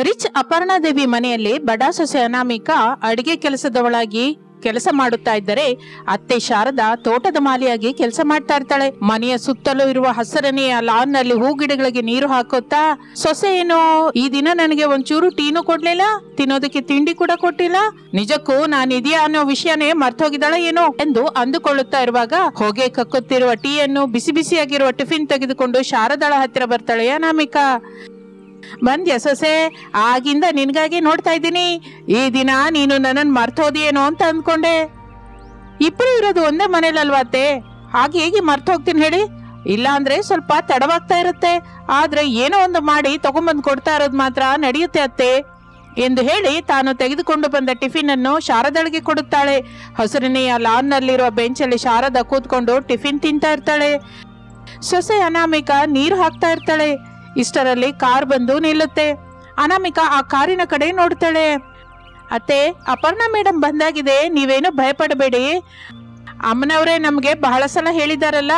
Rich ಅಪರ್ಣಾದೇವಿ ಮನೆಯಲ್ಲಿ ಬಡ ಸೊಸೆ ಅನಾಮಿಕಾ ಅಡಿಗೆ ಕೆಲಸದವಳಾಗಿ ಕೆಲಸ ಮಾಡುತ್ತಾ ಇದ್ದರೆ ಅತ್ತೆ ಶಾರದಾ ತೋಟದ ಮಾಲಿಯಾಗಿ ಕೆಲಸ ಮಾಡ್ತಾ ಇರ್ತಾಳೆ. ಮನೆಯ ಸುತ್ತಲೂ ಇರುವ ಹಸರನೆಯ ಲಾನ್ ನಲ್ಲಿ ಹೂ ಗಿಡಗಳಿಗೆ ನೀರು ಹಾಕುತ್ತಾ, ಸೊಸೆ ಏನೋ ಈ ದಿನ ನನಗೆ ಒಂಚೂರು ಟೀನು ಕೊಡ್ಲಿಲ್ಲ, ತಿನ್ನೋದಕ್ಕೆ ತಿಂಡಿ ಕೂಡ ಕೊಟ್ಟಿಲ್ಲ, ನಿಜಕ್ಕೂ ನಾನಿದೆಯಾ ಅನ್ನೋ ವಿಷಯನೇ ಮರ್ತೋಗಿದ್ದಾಳ ಏನೋ ಎಂದು ಅಂದುಕೊಳ್ಳುತ್ತಾ ಇರುವಾಗ ಹೊಗೆ ಕಕ್ಕುತ್ತಿರುವ ಟೀಯನ್ನು ಬಿಸಿ ಬಿಸಿಯಾಗಿರುವ ಟಿಫಿನ್ ತೆಗೆದುಕೊಂಡು ಶಾರದಾಳ ಹತ್ತಿರ ಬರ್ತಾಳೆ ಅನಾಮಿಕಾ. ಬಂದ್ಯಾ ಸೊಸೆ? ಆಗಿಂದ ನಿನ್ಗಾಗಿ ನೋಡ್ತಾ ಇದ್ದೀನಿ. ಈ ದಿನ ನೀನು ನನ್ನನ್ನು ಮರ್ತೋದಿಯೇನೋ ಅಂತ ಅಂದ್ಕೊಂಡೆ. ಇಬ್ರು ಇರೋದು ಒಂದೇ ಮನೇಲಲ್ವಾ ಅತ್ತೆ? ಹಾಗೆ ಹೇಗೆ ಮರ್ತ ಹೋಗ್ತೀನಿ ಹೇಳಿ? ಇಲ್ಲ ಅಂದ್ರೆ ಸ್ವಲ್ಪ ತಡವಾಗ್ತಾ ಇರುತ್ತೆ, ಆದ್ರೆ ಏನೋ ಒಂದು ಮಾಡಿ ತಗೊಂಡ್ಬಂದು ಕೊಡ್ತಾ ಇರೋದು ಮಾತ್ರ ನಡೆಯುತ್ತೆ ಅತ್ತೆ ಎಂದು ಹೇಳಿ ತಾನು ತೆಗೆದುಕೊಂಡು ಬಂದ ಟಿಫಿನ್ ಅನ್ನು ಶಾರದಾಳಿಗೆ ಕೊಡುತ್ತಾಳೆ. ಹಸುರಿನೆಯ ಲಾನ್ ನಲ್ಲಿರುವ ಬೆಂಚಲ್ಲಿ ಶಾರದಾ ಕೂತ್ಕೊಂಡು ಟಿಫಿನ್ ತಿಂತಾ ಇರ್ತಾಳೆ. ಸೊಸೆ ಅನಾಮಿಕಾ ನೀರು ಹಾಕ್ತಾ ಇರ್ತಾಳೆ. ಇಷ್ಟರಲ್ಲಿ ಕಾರ್ ಬಂದು ನಿಲ್ಲುತ್ತೆ. ಅನಾಮಿಕಾ ಆ ಕಾರಿನ ಕಡೆ ನೋಡ್ತಾಳೆ. ಅತ್ತೆ, ಅಪರ್ಣಾ ಮೇಡಮ್ ಬಂದಾಗಿದೆ, ನೀವೇನು ಭಯಪಡಬೇಡಿ. ಅಮ್ಮನವರೇ ನಮ್ಗೆ ಬಹಳ ಸಲ ಹೇಳಿದಾರಲ್ಲ,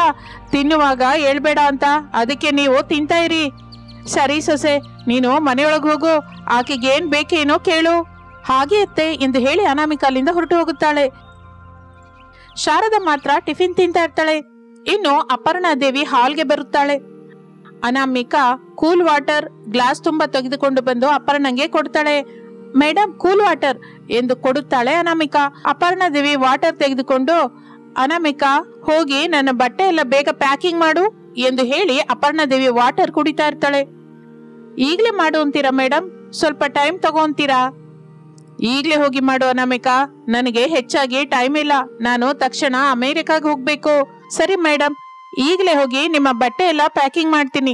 ತಿನ್ನುವಾಗ ಹೇಳ್ಬೇಡ ಅಂತ, ಅದಕ್ಕೆ ನೀವು ತಿಂತಾ ಇರಿ. ಸರಿ ಸೊಸೆ, ನೀನು ಮನೆಯೊಳಗೆ ಹೋಗು, ಆಕೆಗೆ ಏನ್ ಬೇಕೇನೋ ಕೇಳು. ಹಾಗೆ ಅತ್ತೆ ಎಂದು ಹೇಳಿ ಅನಾಮಿಕಾ ಅಲ್ಲಿಂದ ಹೊರಟು ಹೋಗುತ್ತಾಳೆ. ಶಾರದಾ ಮಾತ್ರ ಟಿಫಿನ್ ತಿಂತಾ ಇರ್ತಾಳೆ. ಇನ್ನು ಅಪರ್ಣಾದೇವಿ ಹಾಲ್ಗೆ ಬರುತ್ತಾಳೆ. ಅನಾಮಿಕಾ ಕೂಲ್ ವಾಟರ್ ಗ್ಲಾಸ್ ತುಂಬಾ ತೆಗೆದುಕೊಂಡು ಬಂದು ಅಪರ್ಣಂಗೆ ಕೊಡ್ತಾಳೆ. ಮೇಡಮ್, ಕೂಲ್ ವಾಟರ್ ಎಂದು ಕೊಡುತ್ತಾಳೆ ಅನಾಮಿಕಾ. ಅಪರ್ಣಾದೇವಿ ವಾಟರ್ ತೆಗೆದುಕೊಂಡು, ಅನಾಮಿಕಾ ಹೋಗಿ ನನ್ನ ಬಟ್ಟೆ ಎಲ್ಲ ಬೇಗ ಪ್ಯಾಕಿಂಗ್ ಮಾಡು ಎಂದು ಹೇಳಿ ಅಪರ್ಣಾದೇವಿ ವಾಟರ್ ಕುಡಿತಾ ಇರ್ತಾಳೆ. ಈಗ್ಲೇ ಮಾಡು ಅಂತೀರಾ ಮೇಡಮ್? ಸ್ವಲ್ಪ ಟೈಮ್ ತಗೋಂತೀರಾ? ಈಗ್ಲೇ ಹೋಗಿ ಮಾಡು ಅನಾಮಿಕಾ, ನನಗೆ ಹೆಚ್ಚಾಗಿ ಟೈಮ್ ಇಲ್ಲ, ನಾನು ತಕ್ಷಣ ಅಮೆರಿಕಾಗೆ ಹೋಗ್ಬೇಕು. ಸರಿ ಮೇಡಮ್, ಈಗಲೇ ಹೋಗಿ ನಿಮ್ಮ ಬಟ್ಟೆ ಎಲ್ಲ ಪ್ಯಾಕಿಂಗ್ ಮಾಡ್ತೀನಿ.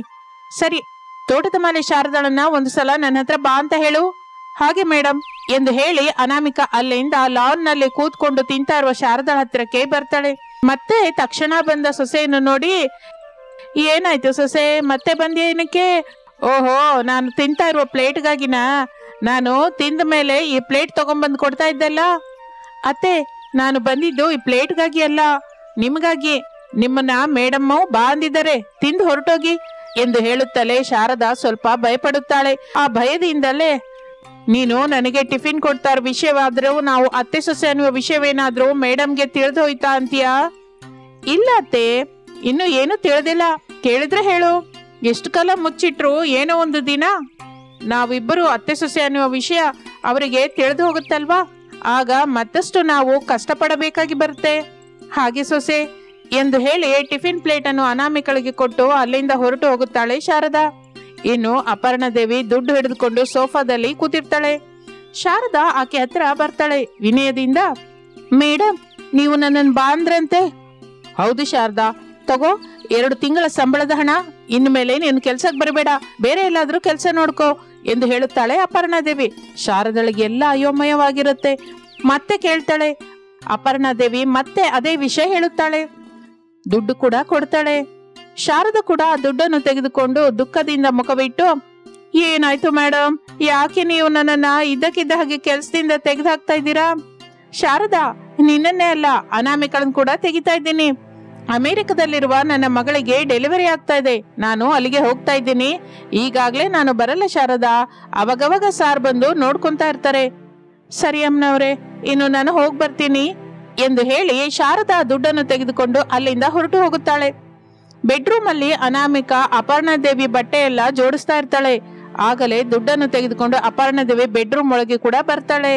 ಸರಿ, ತೋಟದ ಮಾಲೆ ಶಾರದಾಳನ್ನ ಒಂದು ಸಲ ನನ್ನ ಹತ್ರ ಬಾ ಅಂತ ಹೇಳು. ಹಾಗೆ ಮೇಡಮ್ ಎಂದು ಹೇಳಿ ಅನಾಮಿಕಾ ಅಲ್ಲಿಂದ ಲಾನ್ ನಲ್ಲಿ ಕೂತ್ಕೊಂಡು ತಿಂತಾ ಇರುವ ಶಾರದಾಳ ಹತ್ತಿರಕ್ಕೆ ಬರ್ತಾಳೆ. ಮತ್ತೆ ತಕ್ಷಣ ಬಂದ ಸೊಸೆಯನ್ನು ನೋಡಿ, ಏನಾಯ್ತು ಸೊಸೆ, ಮತ್ತೆ ಬಂದೇನಕ್ಕೆ? ಓಹೋ, ನಾನು ತಿಂತಾ ಇರುವ ಪ್ಲೇಟ್ಗಾಗಿನ? ನಾನು ತಿಂದ ಮೇಲೆ ಈ ಪ್ಲೇಟ್ ತಗೊಂಡ್ಬಂದು ಕೊಡ್ತಾ ಇದ್ದಲ್ಲ. ಅತ್ತೆ, ನಾನು ಬಂದಿದ್ದು ಈ ಪ್ಲೇಟ್ಗಾಗಿ ಅಲ್ಲ, ನಿಮ್ಗಾಗಿ. ನಿಮ್ಮನ್ನ ಮೇಡಮ್ಮು ಬಾ ಅಂದಿದ್ದಾರೆ, ತಿಂದು ಹೊರಟೋಗಿ ಎಂದು ಹೇಳುತ್ತಲೇ ಶಾರದಾ ಸ್ವಲ್ಪ ಭಯಪಡುತ್ತಾಳೆ. ಆ ಭಯದಿಂದಲೇ, ನೀನು ನನಗೆ ಟಿಫಿನ್ ಕೊಡ್ತಾ ಇರೋ ವಿಷಯವಾದ್ರೂ ನಾವು ಅತ್ತೆ ಸೊಸೆ ಅನ್ನುವ ವಿಷಯವೇನಾದ್ರೂ ಮೇಡಮ್ಗೆ ತಿಳಿದು ಹೋಯ್ತಾ ಅಂತೀಯಾ? ಇಲ್ಲ ಅತ್ತೆ, ಇನ್ನು ಏನು ತಿಳಿದಿಲ್ಲ, ಕೇಳಿದ್ರೆ ಹೇಳು. ಎಷ್ಟು ಕಾಲ ಮುಚ್ಚಿಟ್ರು ಏನೋ ಒಂದು ದಿನ ನಾವಿಬ್ಬರು ಅತ್ತೆ ಸೊಸೆ ಅನ್ನುವ ವಿಷಯ ಅವರಿಗೆ ತಿಳಿದು ಹೋಗುತ್ತಲ್ವಾ, ಆಗ ಮತ್ತಷ್ಟು ನಾವು ಕಷ್ಟಪಡಬೇಕಾಗಿ ಬರುತ್ತೆ. ಹಾಗೆ ಸೊಸೆ ಎಂದು ಹೇಳಿ ಟಿಫಿನ್ ಪ್ಲೇಟ್ ಅನ್ನು ಅನಾಮಿಕಳಿಗೆ ಕೊಟ್ಟು ಅಲ್ಲಿಂದ ಹೊರಟು ಹೋಗುತ್ತಾಳೆ ಶಾರದಾ. ಇನ್ನು ಅಪರ್ಣಾದೇವಿ ದುಡ್ಡು ಹಿಡಿದುಕೊಂಡು ಸೋಫಾದಲ್ಲಿ ಕೂತಿರ್ತಾಳೆ. ಶಾರದಾ ಆಕೆ ಹತ್ರ ಬರ್ತಾಳೆ ವಿನಯದಿಂದ. ಮೇಡಮ್, ನೀವು ನನ್ನನ್ನು ಬಾ ಅಂದ್ರಂತೆ? ಹೌದು ಶಾರದಾ, ತಗೋ 2 ತಿಂಗಳ ಸಂಬಳದ ಹಣ, ಇನ್ಮೇಲೆ ನೀನು ಕೆಲ್ಸಕ್ಕೆ ಬರಬೇಡ, ಬೇರೆ ಎಲ್ಲಾದ್ರೂ ಕೆಲಸ ನೋಡ್ಕೋ ಎಂದು ಹೇಳುತ್ತಾಳೆ ಅಪರ್ಣಾದೇವಿ. ಶಾರದಾಳಿಗೆ ಎಲ್ಲ ಅಯೋಮಯವಾಗಿರುತ್ತೆ. ಮತ್ತೆ ಕೇಳ್ತಾಳೆ. ಅಪರ್ಣಾದೇವಿ ಮತ್ತೆ ಅದೇ ವಿಷಯ ಹೇಳುತ್ತಾಳೆ. ದುಡ್ಡು ಕೂಡ ಕೊಡ್ತಾಳೆ. ಶಾರದಾ ಕೂಡ ಆ ದುಡ್ಡನ್ನು ತೆಗೆದುಕೊಂಡು ದುಃಖದಿಂದ ಮುಖವಿಟ್ಟು, ಏನಾಯ್ತು ಮೇಡಮ್, ಯಾಕೆ ನೀವು ನನ್ನನ್ನ ಇದ್ದಕ್ಕಿದ್ದ ಹಾಗೆ ಕೆಲ್ಸದಿಂದ ತೆಗೆದು ಹಾಕ್ತಾ ಇದ್ದೀರಾ? ಶಾರದಾ, ನಿನ್ನನ್ನೇ ಅಲ್ಲ, ಅನಾಮಿಕಳನ್ನು ಕೂಡ ತೆಗಿತಾ ಇದ್ದೀನಿ. ಅಮೆರಿಕದಲ್ಲಿರುವ ನನ್ನ ಮಗಳಿಗೆ ಡೆಲಿವರಿ ಆಗ್ತಾ ಇದೆ, ನಾನು ಅಲ್ಲಿಗೆ ಹೋಗ್ತಾ ಇದ್ದೀನಿ. ಈಗಾಗ್ಲೇ ನಾನು ಬರಲ್ಲ ಶಾರದಾ, ಅವಾಗವಾಗ ಸಾರ್ ಬಂದು ನೋಡ್ಕೊಂತಾ ಇರ್ತಾರೆ. ಸರಿ ಅಮ್ಮನವ್ರೆ, ಇನ್ನು ನಾನು ಹೋಗಿ ಬರ್ತೀನಿ ಎಂದು ಹೇಳಿ ಶಾರದಾ ದುಡ್ಡನ್ನು ತೆಗೆದುಕೊಂಡು ಅಲ್ಲಿಂದ ಹೊರಟು ಹೋಗುತ್ತಾಳೆ. ಬೆಡ್ರೂಮ್ ಅಲ್ಲಿ ಅನಾಮಿಕಾ ಅಪರ್ಣಾದೇವಿ ಬಟ್ಟೆ ಎಲ್ಲ ಜೋಡಿಸ್ತಾ ಇರ್ತಾಳೆ. ಆಗಲೇ ದುಡ್ಡನ್ನು ತೆಗೆದುಕೊಂಡು ಅಪರ್ಣಾದೇವಿ ಬೆಡ್ರೂಮ್ ಒಳಗೆ ಕೂಡ ಬರ್ತಾಳೆ.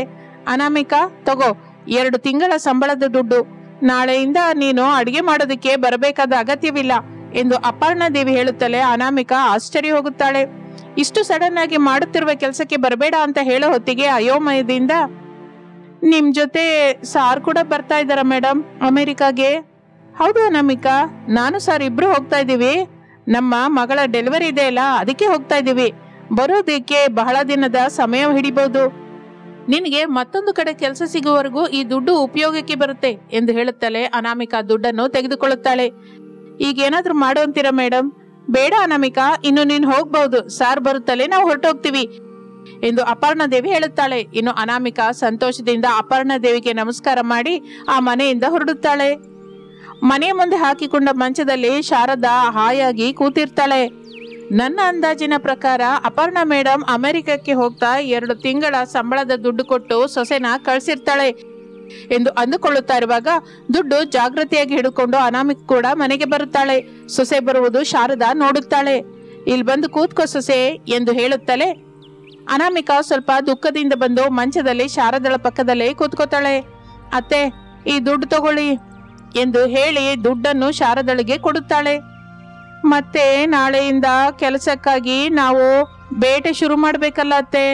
ಅನಾಮಿಕಾ, ತಗೋ 2 ತಿಂಗಳ ಸಂಬಳದ ದುಡ್ಡು, ನಾಳೆಯಿಂದ ನೀನು ಅಡಿಗೆ ಮಾಡೋದಕ್ಕೆ ಬರಬೇಕಾದ ಅಗತ್ಯವಿಲ್ಲ ಎಂದು ಅಪರ್ಣಾದೇವಿ ಹೇಳುತ್ತಲೇ ಅನಾಮಿಕಾ ಆಶ್ಚರ್ಯ ಹೋಗುತ್ತಾಳೆ. ಇಷ್ಟು ಸಡನ್ ಆಗಿ ಮಾಡುತ್ತಿರುವ ಕೆಲಸಕ್ಕೆ ಬರಬೇಡ ಅಂತ ಹೇಳೋ ಹೊತ್ತಿಗೆ ಅಯೋಮಯದಿಂದ, ನಿಮ್ ಜೊತೆ ಸಾರ್ ಕೂಡ ಬರ್ತಾ ಇದ್ದಾರ ಮೇಡಮ್ ಅಮೆರಿಕಾಗೆ? ಹೌದು ಅನಾಮಿಕಾ, ನಾನು ಸಾರ್ ಇಬ್ರು ಹೋಗ್ತಾ ಇದ್ದೀವಿ. ನಮ್ಮ ಮಗಳ ಡೆಲಿವರಿ ಇದೆ ಅಲ್ಲ, ಅದಕ್ಕೆ ಹೋಗ್ತಾ ಇದ್ದೀವಿ. ಬರೋದಕ್ಕೆ ಬಹಳ ದಿನದ ಸಮಯ ಹಿಡಿಬಹುದು. ನಿನಗೆ ಮತ್ತೊಂದು ಕಡೆ ಕೆಲಸ ಸಿಗುವವರೆಗೂ ಈ ದುಡ್ಡು ಉಪಯೋಗಕ್ಕೆ ಬರುತ್ತೆ ಎಂದು ಹೇಳುತ್ತಲೇ ಅನಾಮಿಕಾ ದುಡ್ಡನ್ನು ತೆಗೆದುಕೊಳ್ಳುತ್ತಾಳೆ. ಈಗ ಏನಾದ್ರೂ ಮಾಡು ಅಂತೀರಾ ಮೇಡಮ್? ಬೇಡ ಅನಾಮಿಕಾ, ಇನ್ನು ನೀನು ಹೋಗ್ಬಹುದು, ಸಾರ್ ಬರುತ್ತಲೇ ನಾವು ಹೊರಟೋಗ್ತೀವಿ ಎಂದು ಅಪರ್ಣಾದೇವಿ ಹೇಳುತ್ತಾಳೆ. ಇನ್ನು ಅನಾಮಿಕಾ ಸಂತೋಷದಿಂದ ಅಪರ್ಣಾದೇವಿಗೆ ನಮಸ್ಕಾರ ಮಾಡಿ ಆ ಮನೆಯಿಂದ ಹೊರಡುತ್ತಾಳೆ. ಮನೆಯ ಮುಂದೆ ಹಾಕಿಕೊಂಡ ಮಂಚದಲ್ಲಿ ಶಾರದಾ ಹಾಯಾಗಿ ಕೂತಿರ್ತಾಳೆ. ನನ್ನ ಅಂದಾಜಿನ ಪ್ರಕಾರ ಅಪರ್ಣಾ ಮೇಡಮ್ ಅಮೆರಿಕಕ್ಕೆ ಹೋಗ್ತಾ 2 ತಿಂಗಳ ಸಂಬಳದ ದುಡ್ಡು ಕೊಟ್ಟು ಸೊಸೆನ ಕಳ್ಸಿರ್ತಾಳೆ ಎಂದು ಅಂದುಕೊಳ್ಳುತ್ತಾ ಇರುವಾಗ ದುಡ್ಡು ಜಾಗೃತಿಯಾಗಿ ಹಿಡ್ಕೊಂಡು ಅನಾಮಿಕ ಕೂಡ ಮನೆಗೆ ಬರುತ್ತಾಳೆ. ಸೊಸೆ ಬರುವುದು ಶಾರದಾ ನೋಡುತ್ತಾಳೆ. ಇಲ್ಲಿ ಬಂದು ಕೂತ್ಕೋ ಸೊಸೆ ಎಂದು ಹೇಳುತ್ತಲೇ ಅನಾಮಿಕಾ ಸ್ವಲ್ಪ ದುಃಖದಿಂದ ಬಂದು ಮಂಚದಲ್ಲಿ ಶಾರದಳ ಪಕ್ಕದಲ್ಲೇ ಕೂತ್ಕೋತಾಳೆ. ಅತ್ತೆ, ಈ ದುಡ್ಡು ತಗೊಳ್ಳಿ ಎಂದು ಹೇಳಿ ದುಡ್ಡನ್ನು ಶಾರದಳಿಗೆ ಕೊಡುತ್ತಾಳೆ. ಮತ್ತೆ ನಾಳೆಯಿಂದ ಕೆಲಸಕ್ಕಾಗಿ ನಾವು ಬೇಟೆ ಶುರು ಮಾಡ್ಬೇಕಲ್ಲ ಅತ್ತೆ.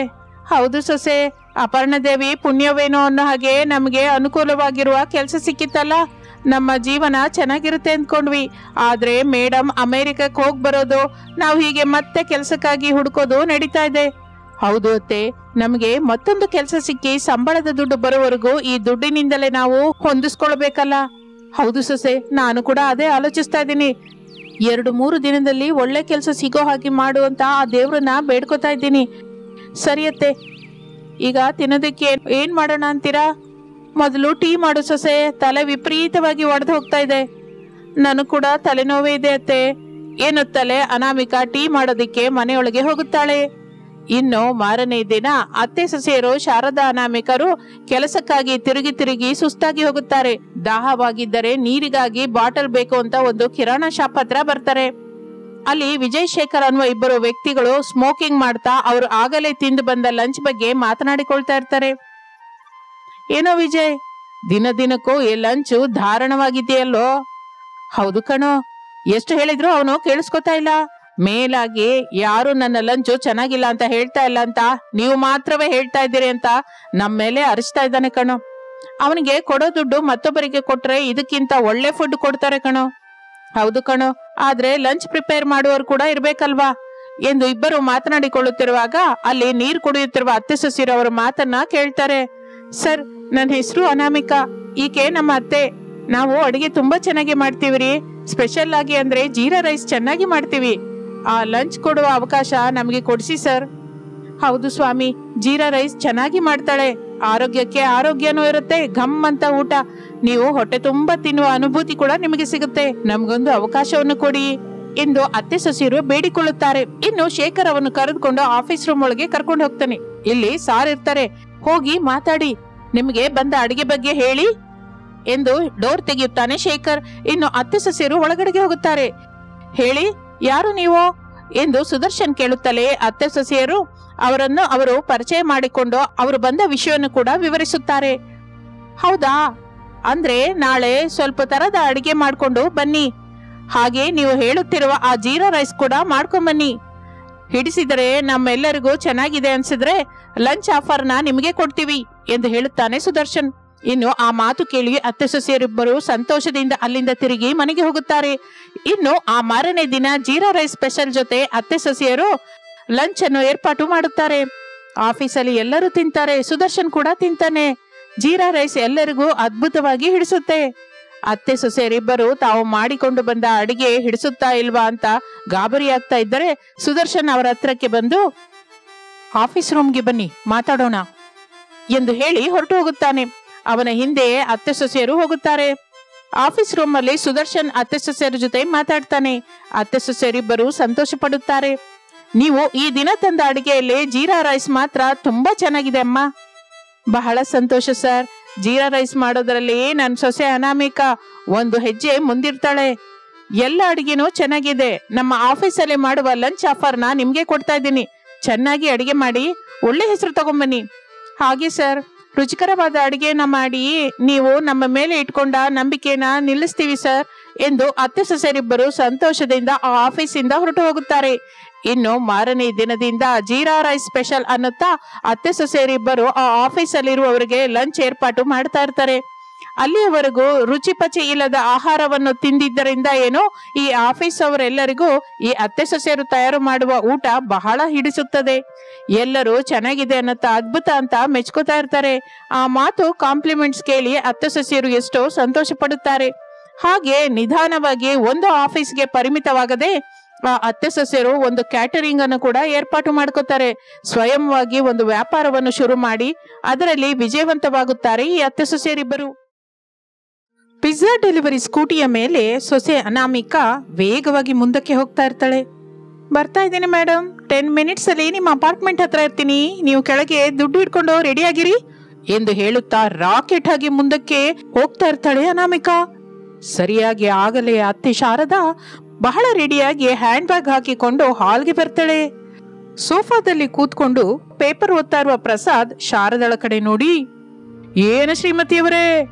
ಹೌದು ಸೊಸೆ, ಅಪರ್ಣದೇವಿ ಪುಣ್ಯವೇನೋ ಅನ್ನೋ ಹಾಗೆ ನಮಗೆ ಅನುಕೂಲವಾಗಿರುವ ಕೆಲಸ ಸಿಕ್ಕಿತ್ತಲ್ಲ, ನಮ್ಮ ಜೀವನ ಚೆನ್ನಾಗಿರುತ್ತೆ ಅಂದ್ಕೊಂಡ್ವಿ. ಆದ್ರೆ ಮೇಡಮ್ ಅಮೆರಿಕಕ್ಕೆ ಹೋಗಿ ಬರೋದು, ನಾವು ಹೀಗೆ ಮತ್ತೆ ಕೆಲಸಕ್ಕಾಗಿ ಹುಡುಕೋದು ನಡೀತಾ ಇದೆ. ಹೌದು ಅತ್ತೆ, ನಮಗೆ ಮತ್ತೊಂದು ಕೆಲಸ ಸಿಕ್ಕಿ ಸಂಬಳದ ದುಡ್ಡು ಬರೋವರೆಗೂ ಈ ದುಡ್ಡಿನಿಂದಲೇ ನಾವು ಹೊಂದಿಸ್ಕೊಳ್ಬೇಕಲ್ಲ. ಹೌದು ಸೊಸೆ, ನಾನು ಕೂಡ ಅದೇ ಆಲೋಚಿಸ್ತಾ ಇದ್ದೀನಿ. 2-3 ದಿನದಲ್ಲಿ ಒಳ್ಳೆ ಕೆಲಸ ಸಿಗೋ ಹಾಗೆ ಮಾಡುವಂತ ಆ ದೇವ್ರನ್ನ ಬೇಡ್ಕೋತಾ ಇದ್ದೀನಿ. ಸರಿಯತ್ತೆ, ಈಗ ತಿನ್ನೋದಕ್ಕೆ ಏನ್ ಮಾಡೋಣ ಅಂತೀರಾ? ಮೊದಲು ಟೀ ಮಾಡು ಸೊಸೆ, ತಲೆ ವಿಪರೀತವಾಗಿ ಒಡೆದು ಹೋಗ್ತಾ ಇದೆ. ನನಗೂ ಕೂಡ ತಲೆನೋವೇ ಇದೆ ಅತ್ತೆ ಎನ್ನುತ್ತಲೇ ಅನಾಮಿಕಾ ಟೀ ಮಾಡೋದಿಕ್ಕೆ ಮನೆಯೊಳಗೆ ಹೋಗುತ್ತಾಳೆ. ಇನ್ನು ಮಾರನೇ ದಿನ ಅತ್ತೆ ಸೊಸೆಯರು ಶಾರದಾ ಅನಾಮಿಕರು ಕೆಲಸಕ್ಕಾಗಿ ತಿರುಗಿ ಸುಸ್ತಾಗಿ ಹೋಗುತ್ತಾರೆ. ದಾಹವಾಗಿದ್ದರೆ ನೀರಿಗಾಗಿ ಬಾಟಲ್ ಬೇಕು ಅಂತ ಒಂದು ಕಿರಾಣಾ ಶಾಪ್ ಹತ್ರ ಬರ್ತಾರೆ. ಅಲ್ಲಿ ವಿಜಯ್ ಶೇಖರ್ ಅನ್ನುವ 2 ವ್ಯಕ್ತಿಗಳು ಸ್ಮೋಕಿಂಗ್ ಮಾಡ್ತಾ ಅವರು ಆಗಲೇ ತಿಂದು ಬಂದ ಲಂಚ್ ಬಗ್ಗೆ ಮಾತನಾಡಿಕೊಳ್ತಾ ಇರ್ತಾರೆ. ಏನೋ ವಿಜಯ್, ದಿನಕ್ಕೂ ಈ ಲಂಚ್ ಧಾರಣವಾಗಿದೆಯಲ್ಲೋ? ಹೌದು ಕಣೋ, ಎಷ್ಟು ಹೇಳಿದ್ರು ಅವನು ಕೇಳಿಸ್ಕೊತಾ ಇಲ್ಲ. ಮೇಲಾಗಿ ಯಾರು ನನ್ನ ಲಂಚು ಚೆನ್ನಾಗಿಲ್ಲ ಅಂತ ಹೇಳ್ತಾ ಇಲ್ಲ ಅಂತ ನೀವು ಮಾತ್ರವೇ ಹೇಳ್ತಾ ಇದ್ದೀರಿ ಅಂತ ನಮ್ಮ ಮೇಲೆ ಅರಿಸ್ತಾ ಇದ್ದಾನೆ ಕಣೋ. ಅವನಿಗೆ ಕೊಡೋ ದುಡ್ಡು ಮತ್ತೊಬ್ಬರಿಗೆ ಕೊಟ್ರೆ ಇದಕ್ಕಿಂತ ಒಳ್ಳೆ ಫುಡ್ ಕೊಡ್ತಾರೆ ಕಣೋ. ಹೌದು ಕಣೋ, ಆದ್ರೆ ಲಂಚ್ ಪ್ರಿಪೇರ್ ಮಾಡುವವರು ಕೂಡ ಇರ್ಬೇಕಲ್ವಾ ಎಂದು ಇಬ್ಬರು ಮಾತನಾಡಿಕೊಳ್ಳುತ್ತಿರುವಾಗ ಅಲ್ಲಿ ನೀರು ಕುಡಿಯುತ್ತಿರುವ ಅತ್ತೆ ಸೊಸೆಯರವರ ಮಾತನ್ನ ಕೇಳ್ತಾರೆ. ಸರ್, ನನ್ನ ಹೆಸರು ಅನಾಮಿಕಾ, ಈಕೆ ನಮ್ಮ ಅತ್ತೆ. ನಾವು ಅಡಿಗೆ ತುಂಬಾ ಚೆನ್ನಾಗಿ ಮಾಡ್ತೀವ್ರಿ. ಸ್ಪೆಷಲ್ ಆಗಿ ಅಂದ್ರೆ ಜೀರಾ ರೈಸ್ ಚೆನ್ನಾಗಿ ಮಾಡ್ತೀವಿ. ಆ ಲಂಚ್ ಕೊಡುವ ಅವಕಾಶ ನಮಗೆ ಕೊಡಿಸಿ ಸರ್. ಹೌದು ಸ್ವಾಮಿ, ಜೀರಾ ರೈಸ್ ಚೆನ್ನಾಗಿ ಮಾಡ್ತಾಳೆ. ಆರೋಗ್ಯಕ್ಕೆ ಆರೋಗ್ಯನೂ ಇರುತ್ತೆ, ಘಮ್ ಅಂತ ಊಟ. ನೀವು ಹೊಟ್ಟೆ ತುಂಬಾ ತಿನ್ನುವ ಅನುಭೂತಿ ಕೂಡ ನಿಮಗೆ ಸಿಗುತ್ತೆ. ನಮ್ಗೊಂದು ಅವಕಾಶವನ್ನು ಕೊಡಿ ಎಂದು ಅತ್ತೆ ಸೊಸೆಯರು ಬೇಡಿಕೊಳ್ಳುತ್ತಾರೆ. ಇನ್ನು ಶೇಖರ್ ಅವನ್ನು ಕರೆದುಕೊಂಡು ಆಫೀಸ್ ರೂಮ್ ಒಳಗೆ ಕರ್ಕೊಂಡು ಹೋಗ್ತಾನೆ. ಇಲ್ಲಿ ಸಾರ್ ಇರ್ತಾರೆ, ಹೋಗಿ ಮಾತಾಡಿ, ನಿಮಗೆ ಬಂದ ಅಡಿಗೆ ಬಗ್ಗೆ ಹೇಳಿ ಎಂದು ಡೋರ್ ತೆಗೆಯುತ್ತಾನೆ ಶೇಖರ್. ಇನ್ನು ಅತ್ತೆ ಸೊಸೆಯರು ಒಳಗಡೆಗೆ ಹೋಗುತ್ತಾರೆ. ಹೇಳಿ, ಯಾರು ನೀವು ಎಂದು ಸುದರ್ಶನ್ ಕೇಳುತ್ತಲೇ ಅತ್ತೆ ಸೊಸೆಯರು ಅವರು ಪರಿಚಯ ಮಾಡಿಕೊಂಡು ಅವರು ಬಂದ ವಿಷಯವನ್ನು ಕೂಡ ವಿವರಿಸುತ್ತಾರೆ. ಹೌದಾ, ಅಂದ್ರೆ ನಾಳೆ ಸ್ವಲ್ಪ ತರದ ಅಡಿಗೆ ಮಾಡ್ಕೊಂಡು ಬನ್ನಿ. ಹಾಗೆ ನೀವು ಹೇಳುತ್ತಿರುವ ಆ ಜೀರಾ ರೈಸ್ ಕೂಡ ಮಾಡ್ಕೊಂಡ್ ಬನ್ನಿ. ಹಿಡಿಸಿದರೆ ನಮ್ಮೆಲ್ಲರಿಗೂ ಚೆನ್ನಾಗಿದೆ ಅನ್ಸಿದ್ರೆ ಲಂಚ್ ಆಫರ್ನ ನಿಮಗೆ ಕೊಡ್ತೀವಿ ಎಂದು ಹೇಳುತ್ತಾನೆ ಸುದರ್ಶನ್. ಇನ್ನು ಆ ಮಾತು ಕೇಳಿ ಅತ್ತೆ ಸೊಸೆಯರಿಬ್ಬರು ಸಂತೋಷದಿಂದ ಅಲ್ಲಿಂದ ತಿರುಗಿ ಮನೆಗೆ ಹೋಗುತ್ತಾರೆ. ಇನ್ನು ಆ ಮಾರನೇ ದಿನ ಜೀರಾ ರೈಸ್ ಸ್ಪೆಷಲ್ ಜೊತೆ ಅತ್ತೆ ಸೊಸೆಯರು ಲಂಚ್ ಅನ್ನು ಏರ್ಪಾಟು ಮಾಡುತ್ತಾರೆ. ಆಫೀಸಲ್ಲಿ ಎಲ್ಲರೂ ತಿಂತಾರೆ, ಸುದರ್ಶನ್ ಕೂಡ ತಿಂತಾನೆ. ಜೀರಾ ರೈಸ್ ಎಲ್ಲರಿಗೂ ಅದ್ಭುತವಾಗಿ ಹಿಡಿಸುತ್ತೆ. ಅತ್ತೆ ಸೊಸೆಯರಿಬ್ಬರು ತಾವು ಮಾಡಿಕೊಂಡು ಬಂದ ಅಡಿಗೆ ಹಿಡಿಸುತ್ತಾ ಇಲ್ವಾ ಅಂತ ಗಾಬರಿ ಆಗ್ತಾ ಇದ್ದರೆ ಸುದರ್ಶನ್ ಅವರ ಹತ್ರಕ್ಕೆ ಬಂದು ಆಫೀಸ್ ರೂಮ್ಗೆ ಬನ್ನಿ ಮಾತಾಡೋಣ ಎಂದು ಹೇಳಿ ಹೊರಟು ಹೋಗುತ್ತಾನೆ. ಅವನ ಹಿಂದೆ ಅತ್ತೆ ಸೊಸೆಯರು ಹೋಗುತ್ತಾರೆ. ಆಫೀಸ್ ರೂಮ್ ಅಲ್ಲಿ ಸುದರ್ಶನ್ ಅತ್ತೆ ಸೊಸೆಯರ ಜೊತೆ ಮಾತಾಡ್ತಾನೆ. ಅತ್ತೆ ಸೊಸೆಯರಿಬ್ಬರು ಸಂತೋಷ ಪಡುತ್ತಾರೆ. ನೀವು ಈ ದಿನ ತಂದ ಅಡಿಗೆಯಲ್ಲಿ ಜೀರಾ ರೈಸ್ ಮಾತ್ರ ತುಂಬಾ ಚೆನ್ನಾಗಿದೆ ಅಮ್ಮ. ಬಹಳ ಸಂತೋಷ ಸರ್. ಜೀರಾ ರೈಸ್ ಮಾಡೋದ್ರಲ್ಲಿ ನನ್ನ ಸೊಸೆ ಅನಾಮಿಕಾ ಒಂದು ಹೆಜ್ಜೆ ಮುಂದಿರ್ತಾಳೆ. ಎಲ್ಲ ಅಡಿಗೆನೂ ಚೆನ್ನಾಗಿದೆ. ನಮ್ಮ ಆಫೀಸಲ್ಲಿ ಮಾಡುವ ಲಂಚ್ ಆಫರ್ನ ನಿಮ್ಗೆ ಕೊಡ್ತಾ ಇದ್ದೀನಿ. ಚೆನ್ನಾಗಿ ಅಡಿಗೆ ಮಾಡಿ ಒಳ್ಳೆ ಹೆಸರು ತಗೊಂಬನ್ನಿ. ಹಾಗೆ ಸರ್, ರುಚಿಕರವಾದ ಅಡಿಗೆನ ಮಾಡಿ ನೀವು ನಮ್ಮ ಮೇಲೆ ಇಟ್ಕೊಂಡ ನಂಬಿಕೆನ ನಿಲ್ಲಿಸ್ತೀವಿ ಸರ್ ಎಂದು ಅತ್ತೆ ಸೊಸೆಯರಿಬ್ಬರು ಸಂತೋಷದಿಂದ ಆ ಆಫೀಸಿಂದ ಹೊರಟು ಹೋಗುತ್ತಾರೆ. ಇನ್ನು ಮಾರನೇ ದಿನದಿಂದ ಜೀರಾ ರೈಸ್ ಸ್ಪೆಷಲ್ ಅನ್ನುತ್ತಾ ಅತ್ತೆ ಸೊಸೆಯರಿಬ್ಬರು ಆ ಆಫೀಸಲ್ಲಿರುವವರಿಗೆ ಲಂಚ್ ಏರ್ಪಾಟು ಮಾಡ್ತಾ ಇರ್ತಾರೆ. ಅಲ್ಲಿಯವರೆಗೂ ರುಚಿ ಪಚಿ ಇಲ್ಲದ ಆಹಾರವನ್ನು ತಿಂದಿದ್ದರಿಂದ ಏನೋ ಈ ಆಫೀಸ್ ಅವರೆಲ್ಲರಿಗೂ ಈ ಅತ್ತೆ ಸೊಸೆಯರು ತಯಾರು ಮಾಡುವ ಊಟ ಬಹಳ ಹಿಡಿಸುತ್ತದೆ. ಎಲ್ಲರೂ ಚೆನ್ನಾಗಿದೆ ಅನ್ನತ್ತ ಅದ್ಭುತ ಅಂತ ಮೆಚ್ಕೋತಾ ಇರ್ತಾರೆ. ಆ ಮಾತು ಕಾಂಪ್ಲಿಮೆಂಟ್ಸ್ ಕೇಳಿ ಅತ್ತೆ ಸೊಸೆಯರು ಎಷ್ಟೋ ಸಂತೋಷ ಪಡುತ್ತಾರೆ. ಹಾಗೆ ನಿಧಾನವಾಗಿ ಒಂದು ಆಫೀಸ್ಗೆ ಪರಿಮಿತವಾಗದೆ ಆ ಅತ್ತೆ ಸೊಸೆಯರು ಒಂದು ಕ್ಯಾಟರಿಂಗ್ ಅನ್ನು ಕೂಡ ಏರ್ಪಾಟು ಮಾಡ್ಕೋತಾರೆ. ಸ್ವಯಂವಾಗಿ ಒಂದು ವ್ಯಾಪಾರವನ್ನು ಶುರು ಮಾಡಿ ಅದರಲ್ಲಿ ವಿಜಯವಂತವಾಗುತ್ತಾರೆ ಈ ಅತ್ತೆ ಸೊಸೆಯರಿಬ್ಬರು. ಪಿಜ್ಜಾ ಡೆಲಿವರಿ ಸ್ಕೂಟಿಯ ಮೇಲೆ ಸೊಸೆ ಅನಾಮಿಕಾ ವೇಗವಾಗಿ ಮುಂದಕ್ಕೆ ಹೋಗ್ತಾ ಇರ್ತಾಳೆ. ಬರ್ತಾ ಇದ್ದೀನಿ ಮೇಡಮ್, 10 ಮಿನಿಟ್ಸಲ್ಲಿ ನಿಮ್ಮ ಅಪಾರ್ಟ್ಮೆಂಟ್ ಹತ್ರ ಇರ್ತೀನಿ, ನೀವು ಕೆಳಗೆ ದುಡ್ಡು ಇಟ್ಕೊಂಡು ರೆಡಿ ಆಗಿರಿ ಎಂದು ಹೇಳುತ್ತಾ ರಾಕೆಟ್ ಆಗಿ ಮುಂದಕ್ಕೆ ಹೋಗ್ತಾ ಇರ್ತಾಳೆ ಅನಾಮಿಕಾ. ಸರಿಯಾಗಿ ಆಗಲೇ ಅತ್ತೆ ಶಾರದಾ ಬಹಳ ರೆಡಿಯಾಗಿ ಹ್ಯಾಂಡ್ ಬ್ಯಾಗ್ ಹಾಕಿಕೊಂಡು ಹಾಲ್ಗೆ ಬರ್ತಾಳೆ. ಸೋಫಾದಲ್ಲಿ ಕೂತ್ಕೊಂಡು ಪೇಪರ್ ಓದ್ತಾ ಇರುವ ಪ್ರಸಾದ್ ಶಾರದಳ ಕಡೆ ನೋಡಿ, ಏನು ಶ್ರೀಮತಿಯವರೇ,